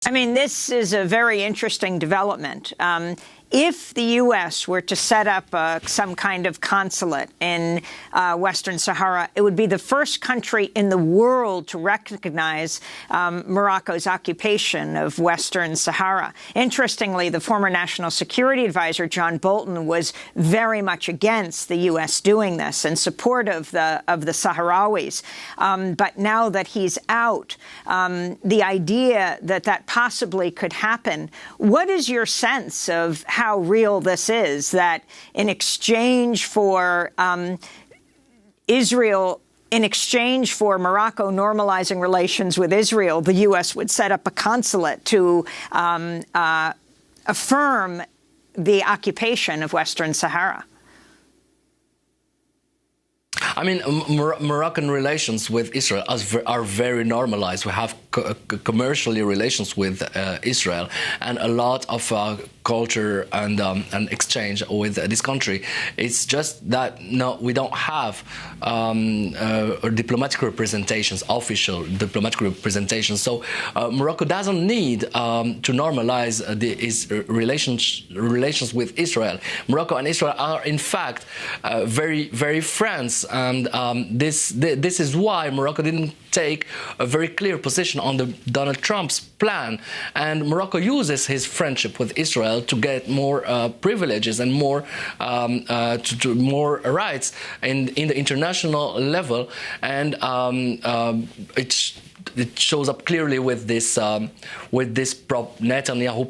I mean, this is a very interesting development. If the U.S. were to set up some kind of consulate in Western Sahara, it would be the first country in the world to recognize Morocco's occupation of Western Sahara. Interestingly, the former National Security Advisor, John Bolton, was very much against the U.S. doing this, in support of the Sahrawis. But now that he's out, the idea that that possibly could happen, what is your sense of how real this is, that in exchange for Morocco normalizing relations with Israel, the U.S. would set up a consulate to affirm the occupation of Western Sahara? I mean, Moroccan relations with Israel are very normalized. We have commercially relations with Israel, and a lot of culture and exchange with this country. It's just that we don't have diplomatic representations, official diplomatic representations. So Morocco doesn't need to normalize its relations with Israel. Morocco and Israel are, in fact, very, very friends. And this is why Morocco didn't take a very clear position on Donald Trump's plan. And Morocco uses his friendship with Israel to get more privileges and more more rights in the international level. And it shows up clearly with this Netanyahu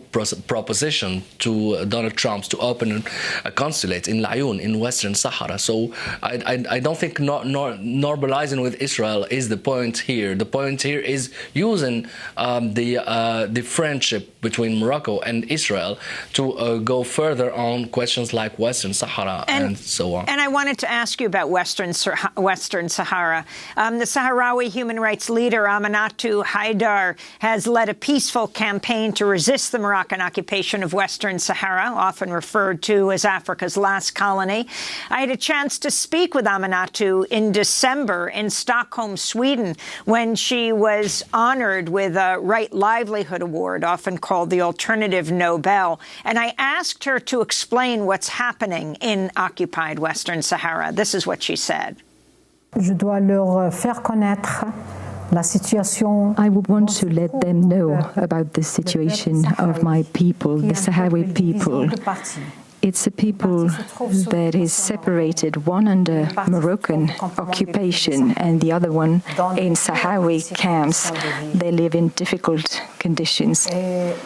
proposition to Donald Trump to open a consulate in Laayoune in Western Sahara. So I don't think normalizing with Israel is the point here. The point here is using the friendship between Morocco and Israel to go further on questions like Western Sahara and so on. And I wanted to ask you about Western Sahara. The Sahrawi human rights leader Aminatu Haidar has led a peaceful campaign to resist the Moroccan occupation of Western Sahara, often referred to as Africa's last colony. I had a chance to speak with Aminatu in December in Stockholm, Sweden, when she was honored with a Right Livelihood Award, often called the Alternative Nobel. And I asked her to explain what's happening in occupied Western Sahara. This is what she said. Je dois leur faire connaître la situation. I would want to let them know about the situation of my people, the Sahrawi people. It's a people that is separated, one under Moroccan occupation and the other one in Sahrawi camps. They live in difficult conditions. And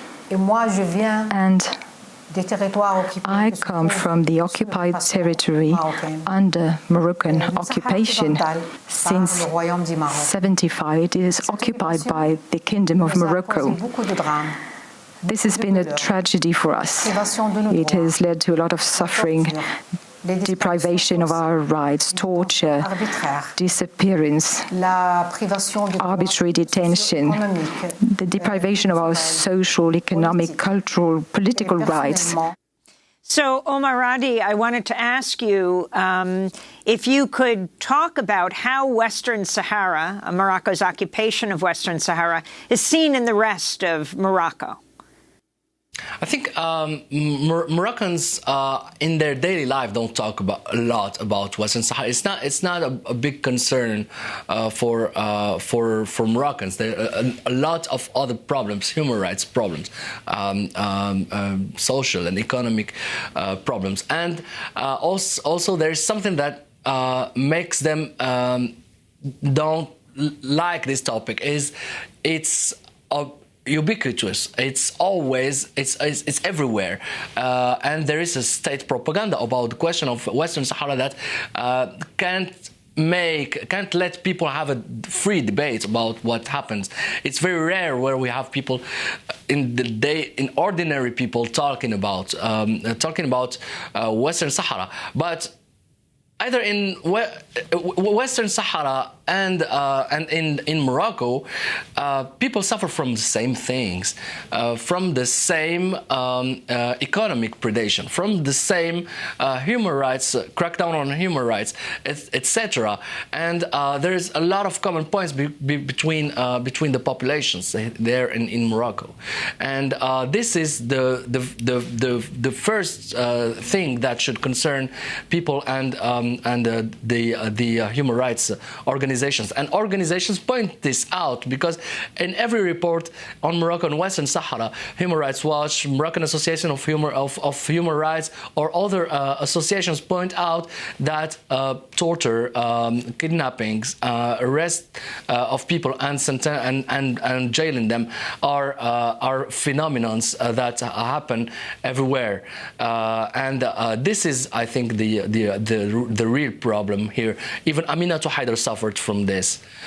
I come from the occupied territory under Moroccan occupation. Since 1975, it is occupied by the Kingdom of Morocco. This has been a tragedy for us. It has led to a lot of suffering, deprivation of our rights, torture, disappearance, arbitrary detention, the deprivation of our social, economic, cultural, political rights. So, Omar Radi, I wanted to ask you if you could talk about how Western Sahara, Morocco's occupation of Western Sahara, is seen in the rest of Morocco. I think Moroccans in their daily life don't talk a lot about Western Sahara. It's not a big concern for Moroccans. There are a lot of other problems, human rights problems, social and economic problems, and also there's something that makes them don't like this topic. It's ubiquitous. It's always, it's everywhere, and there is a state propaganda about the question of Western Sahara that can't let people have a free debate about what happens. It's very rare where we have people ordinary people talking about Western Sahara, but either in Western Sahara in Morocco, people suffer from the same things, from the same economic predation, from the same human rights, crackdown on human rights, etc. And there is a lot of common points between the populations there in Morocco, and this is the first thing that should concern people and the human rights organizations. And organizations point this out because in every report on Morocco and Western Sahara, Human Rights Watch, Moroccan Association of Human Rights, or other associations point out that torture, kidnappings, arrest of people and jailing them are phenomena that happen everywhere, and this is, I think, the real problem here. Even Aminata Haider suffered from this.